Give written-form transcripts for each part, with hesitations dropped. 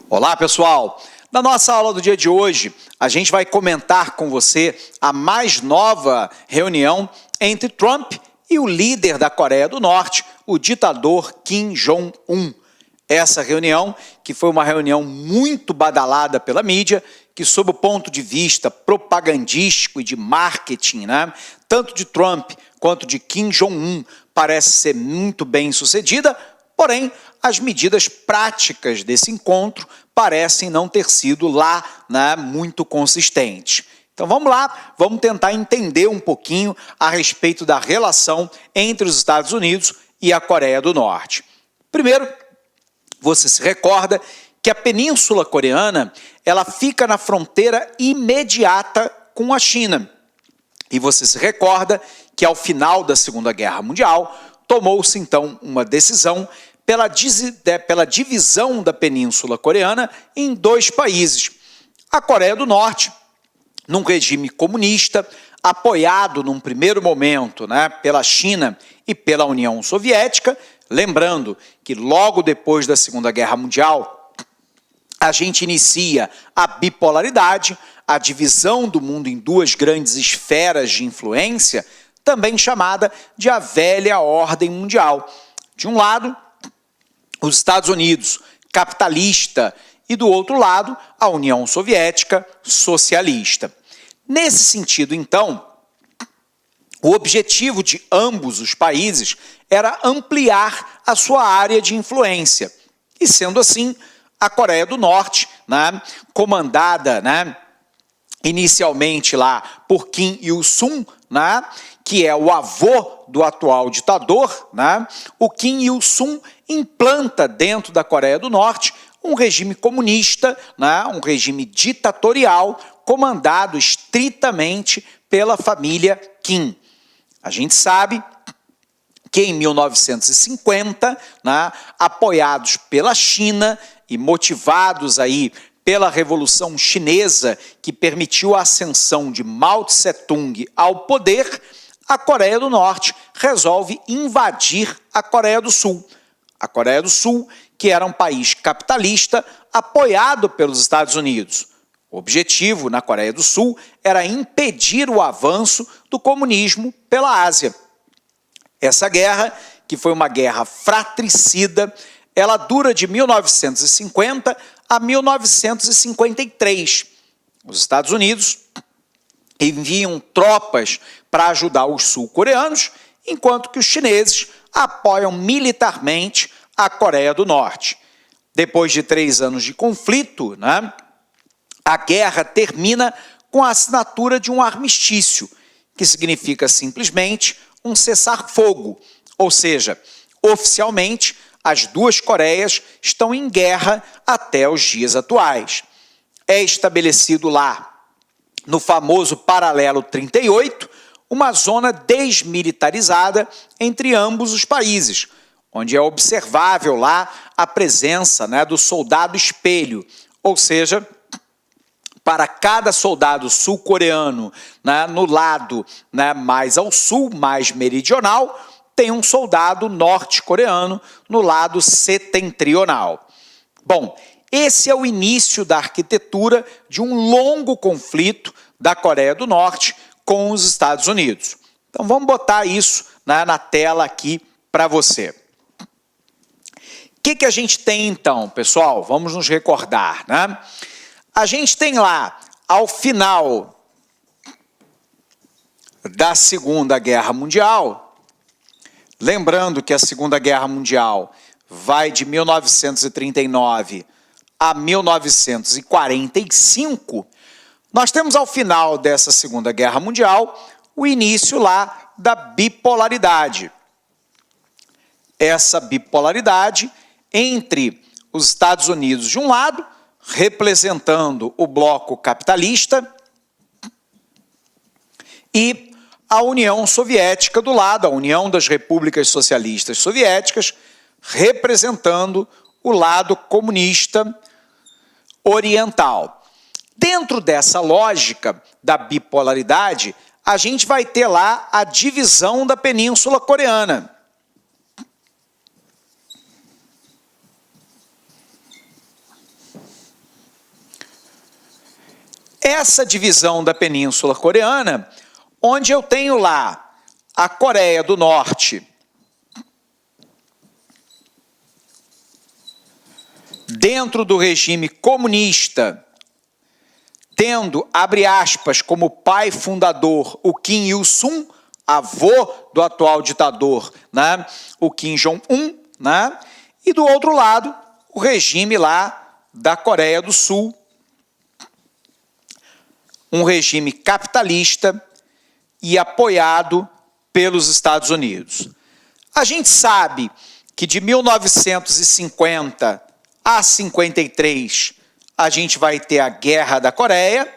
Olá, pessoal! Na nossa aula do dia de hoje, a gente vai comentar com você a mais nova reunião entre Trump e o líder da Coreia do Norte, o ditador Kim Jong-un. Essa reunião, que foi uma reunião muito badalada pela mídia, que sob o ponto de vista propagandístico e de marketing, tanto de Trump quanto de Kim Jong-un, parece ser muito bem sucedida, porém, as medidas práticas desse encontro parecem não ter sido lá muito consistentes. Então vamos lá, vamos tentar entender um pouquinho a respeito da relação entre os Estados Unidos e a Coreia do Norte. Primeiro, você se recorda que a Península Coreana ela fica na fronteira imediata com a China. E você se recorda que ao final da Segunda Guerra Mundial, tomou-se então uma decisão pela divisão da Península Coreana em dois países. A Coreia do Norte, num regime comunista, apoiado num primeiro momento pela China e pela União Soviética, lembrando que logo depois da Segunda Guerra Mundial, a gente inicia a bipolaridade, a divisão do mundo em duas grandes esferas de influência, também chamada de a velha ordem mundial. De um lado, os Estados Unidos, capitalista, e do outro lado, a União Soviética, socialista. Nesse sentido, então, o objetivo de ambos os países era ampliar a sua área de influência. E sendo assim, a Coreia do Norte, comandada inicialmente lá por Kim Il-sung, que é o avô do atual ditador, o Kim Il-sung implanta dentro da Coreia do Norte um regime comunista, um regime ditatorial, comandado estritamente pela família Kim. A gente sabe que em 1950, apoiados pela China e motivados aí pela Revolução Chinesa, que permitiu a ascensão de Mao Tse-tung ao poder, a Coreia do Norte resolve invadir a Coreia do Sul. A Coreia do Sul, que era um país capitalista apoiado pelos Estados Unidos. O objetivo na Coreia do Sul era impedir o avanço do comunismo pela Ásia. Essa guerra, que foi uma guerra fratricida, ela dura de 1950 a 1953. Os Estados Unidos enviam tropas para ajudar os sul-coreanos, enquanto que os chineses apoiam militarmente a Coreia do Norte. Depois de 3 anos de conflito, a guerra termina com a assinatura de um armistício, que significa simplesmente um cessar-fogo, ou seja, oficialmente, as duas Coreias estão em guerra até os dias atuais. É estabelecido lá, no famoso Paralelo 38, uma zona desmilitarizada entre ambos os países, onde é observável lá a presença do soldado espelho, ou seja, para cada soldado sul-coreano no lado mais ao sul, mais meridional, tem um soldado norte-coreano no lado setentrional. Bom, esse é o início da arquitetura de um longo conflito da Coreia do Norte com os Estados Unidos. Então vamos botar isso na tela aqui para você. O que a gente tem então, pessoal? Vamos nos recordar, A gente tem lá, ao final da Segunda Guerra Mundial, lembrando que a Segunda Guerra Mundial vai de 1939 a 1945, nós temos ao final dessa Segunda Guerra Mundial o início lá da bipolaridade. Essa bipolaridade entre os Estados Unidos de um lado, representando o bloco capitalista, e a União Soviética do lado, a União das Repúblicas Socialistas Soviéticas, representando o lado comunista oriental. Dentro dessa lógica da bipolaridade, a gente vai ter lá a divisão da Península Coreana. essa divisão da Península Coreana, onde eu tenho lá a Coreia do Norte dentro do regime comunista, tendo, abre aspas, como pai fundador o Kim Il-sung, avô do atual ditador, né, o Kim Jong-un, né, e do outro lado, o regime lá da Coreia do Sul, um regime capitalista e apoiado pelos Estados Unidos. A gente sabe que de 1950 a 53 a gente vai ter a Guerra da Coreia.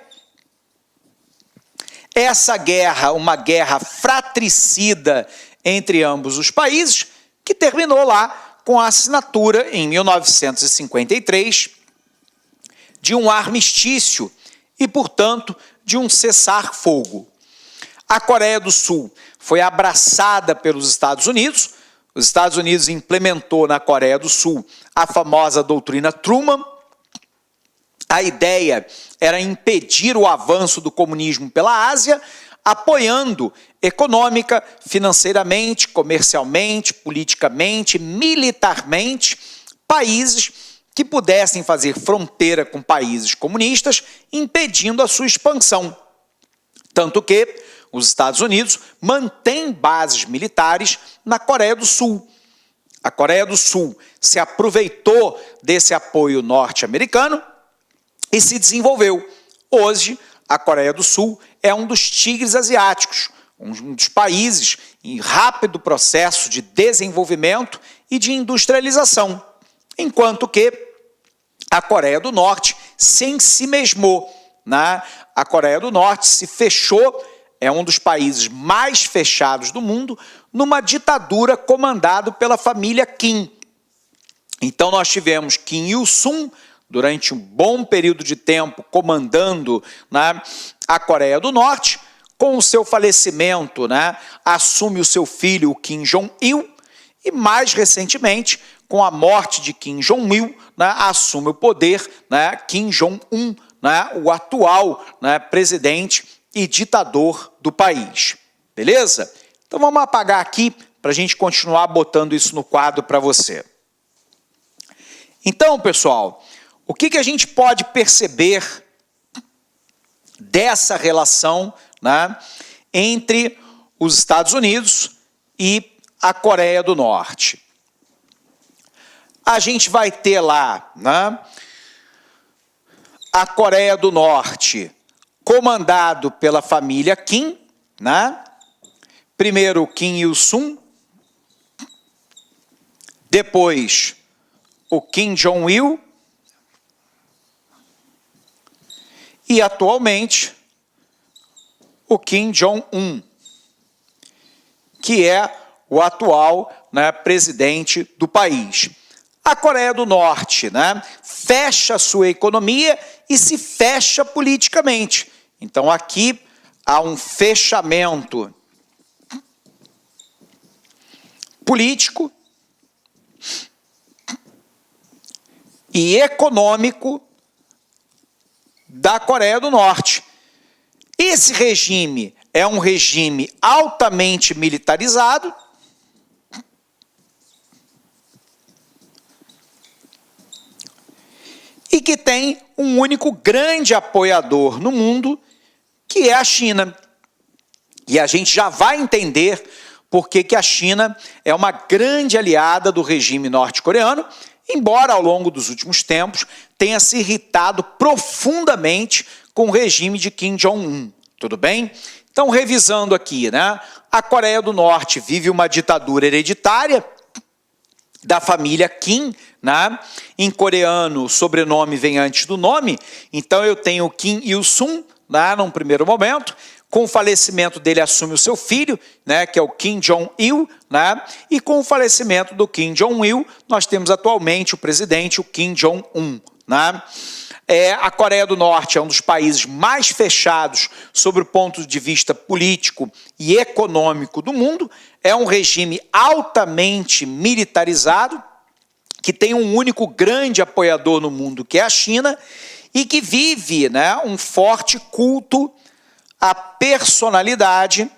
Essa guerra, uma guerra fratricida entre ambos os países, que terminou lá com a assinatura, em 1953, de um armistício e, portanto, de um cessar-fogo. A Coreia do Sul foi abraçada pelos Estados Unidos. Os Estados Unidos implementou na Coreia do Sul a famosa doutrina Truman. A ideia era impedir o avanço do comunismo pela Ásia, apoiando econômica, financeiramente, comercialmente, politicamente, militarmente, países que pudessem fazer fronteira com países comunistas, impedindo a sua expansão. Tanto que os Estados Unidos mantêm bases militares na Coreia do Sul. A Coreia do Sul se aproveitou desse apoio norte-americano e se desenvolveu. Hoje, a Coreia do Sul é um dos tigres asiáticos, um dos países em rápido processo de desenvolvimento e de industrialização, enquanto que a Coreia do Norte se ensimesmou, né? A Coreia do Norte se fechou, é um dos países mais fechados do mundo, numa ditadura comandada pela família Kim. Então nós tivemos Kim Il-sung, durante um bom período de tempo, comandando, né, a Coreia do Norte. Com o seu falecimento, né, assume o seu filho, o Kim Jong-il, e mais recentemente, com a morte de Kim Jong-il, né, assume o poder, né, Kim Jong-un, né, o atual, né, presidente e ditador do país. Beleza? Então vamos apagar aqui para a gente continuar botando isso no quadro para você. Então, pessoal, o que a gente pode perceber dessa relação, né, entre os Estados Unidos e a Coreia do Norte? A gente vai ter lá, né, a Coreia do Norte comandado pela família Kim, né? Primeiro o Kim Il-sung, depois o Kim Jong-il e atualmente o Kim Jong-un, que é o atual, né, presidente do país. A Coreia do Norte, né, fecha a sua economia e se fecha politicamente. Então aqui há um fechamento político e econômico da Coreia do Norte. Esse regime é um regime altamente militarizado, e que tem um único grande apoiador no mundo, que é a China. E a gente já vai entender por que a China é uma grande aliada do regime norte-coreano, embora ao longo dos últimos tempos tenha se irritado profundamente com o regime de Kim Jong-un. Tudo bem? Então, revisando aqui, né? A Coreia do Norte vive uma ditadura hereditária da família Kim, né? Em coreano, o sobrenome vem antes do nome, então eu tenho Kim Il-sung, né, num primeiro momento. Com o falecimento dele, assume o seu filho, né, que é o Kim Jong-il, né, e com o falecimento do Kim Jong-il, nós temos atualmente o presidente, o Kim Jong-un. Né? A Coreia do Norte é um dos países mais fechados sobre o ponto de vista político e econômico do mundo, é um regime altamente militarizado, que tem um único grande apoiador no mundo, que é a China, e que vive, né, um forte culto à personalidade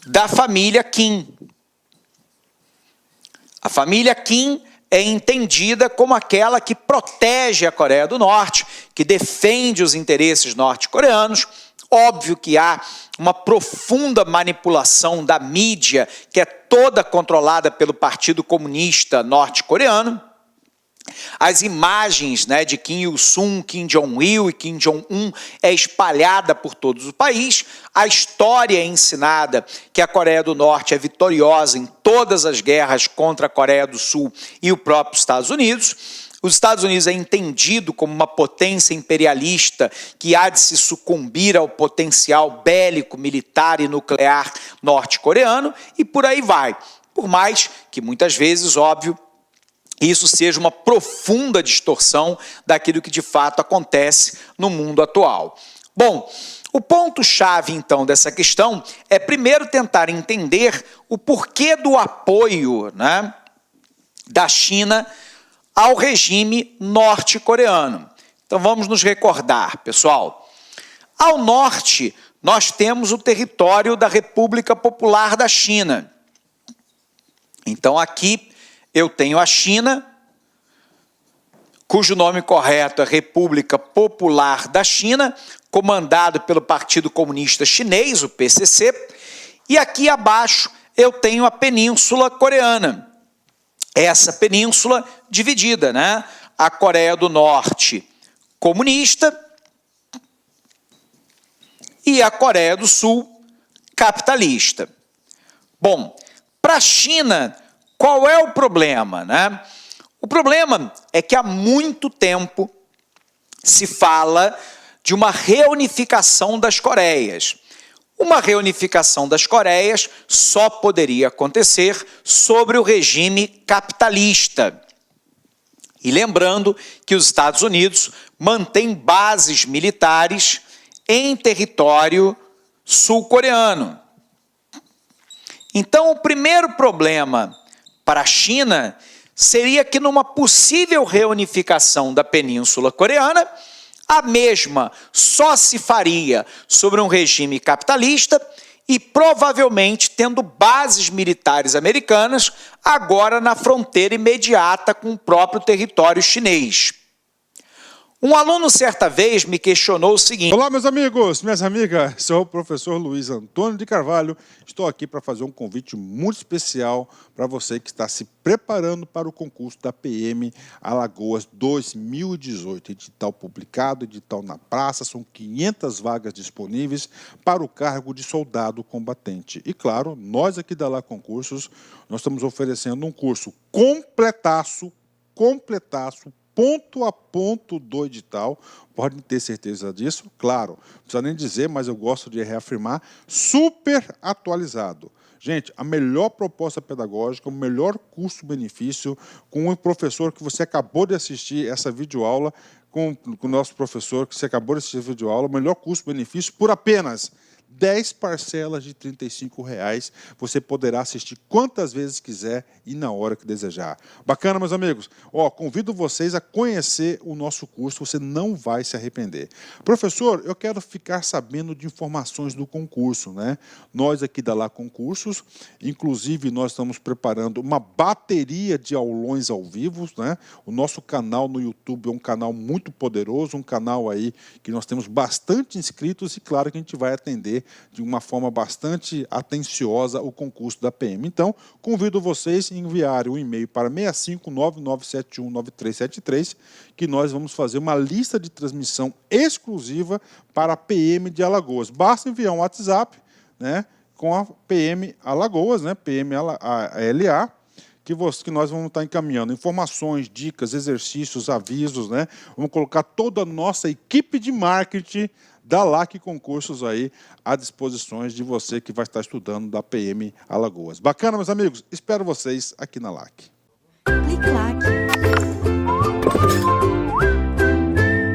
da família Kim. A família Kim é entendida como aquela que protege a Coreia do Norte, que defende os interesses norte-coreanos. Óbvio que há uma profunda manipulação da mídia, que é toda controlada pelo Partido Comunista norte-coreano. As imagens, né, de Kim Il-sung, Kim Jong-il e Kim Jong-un é espalhada por todo o país. A história é ensinada que a Coreia do Norte é vitoriosa em todas as guerras contra a Coreia do Sul e o próprio Estados Unidos. Os Estados Unidos é entendido como uma potência imperialista que há de se sucumbir ao potencial bélico, militar e nuclear norte-coreano, e por aí vai. Por mais que muitas vezes, óbvio, isso seja uma profunda distorção daquilo que de fato acontece no mundo atual. Bom, o ponto-chave então dessa questão é primeiro tentar entender o porquê do apoio, né, da China ao regime norte-coreano. Então vamos nos recordar, pessoal. Ao norte, nós temos o território da República Popular da China. Então aqui eu tenho a China, cujo nome correto é República Popular da China, comandado pelo Partido Comunista Chinês, o PCC, e aqui abaixo eu tenho a Península Coreana. Essa península dividida, né? A Coreia do Norte comunista e a Coreia do Sul capitalista. Bom, para a China, qual é o problema, né? O problema é que há muito tempo se fala de uma reunificação das Coreias. Uma reunificação das Coreias só poderia acontecer sobre o regime capitalista. E lembrando que os Estados Unidos mantêm bases militares em território sul-coreano. Então, o primeiro problema para a China seria que numa possível reunificação da Península Coreana, a mesma só se faria sobre um regime capitalista e provavelmente tendo bases militares americanas agora na fronteira imediata com o próprio território chinês. Um aluno certa vez me questionou o seguinte... Olá, meus amigos, minhas amigas, sou o professor Luiz Antônio de Carvalho. Estou aqui para fazer um convite muito especial para você que está se preparando para o concurso da PM Alagoas 2018. Edital publicado, edital na praça, são 500 vagas disponíveis para o cargo de soldado combatente. E claro, nós aqui da Lá Concursos, nós estamos oferecendo um curso completaço, ponto a ponto do edital, podem ter certeza disso, claro, não precisa nem dizer, mas eu gosto de reafirmar, super atualizado. Gente, a melhor proposta pedagógica, o melhor custo-benefício, com o professor que você acabou de assistir essa videoaula, com o nosso professor que você acabou de assistir a videoaula, o melhor custo-benefício por apenas 10 parcelas de R$ 35. Você poderá assistir quantas vezes quiser e na hora que desejar. Bacana, meus amigos? Ó, convido vocês a conhecer o nosso curso, você não vai se arrepender. Professor, eu quero ficar sabendo de informações do concurso, né? Nós aqui da Lá Concursos, inclusive nós estamos preparando uma bateria de aulões ao vivo, né? O nosso canal no YouTube é um canal muito poderoso, um canal aí que nós temos bastante inscritos e claro que a gente vai atender de uma forma bastante atenciosa o concurso da PM. Então, convido vocês a enviarem um e-mail para 659-971-9373, que nós vamos fazer uma lista de transmissão exclusiva para a PM de Alagoas. Basta enviar um WhatsApp, né, com a PM Alagoas, né, PM LA, que nós vamos estar encaminhando informações, dicas, exercícios, avisos, né? Vamos colocar toda a nossa equipe de marketing da LAC Concursos aí à disposição de você que vai estar estudando da PM Alagoas. Bacana, meus amigos? Espero vocês aqui na LAC. Clique LAC.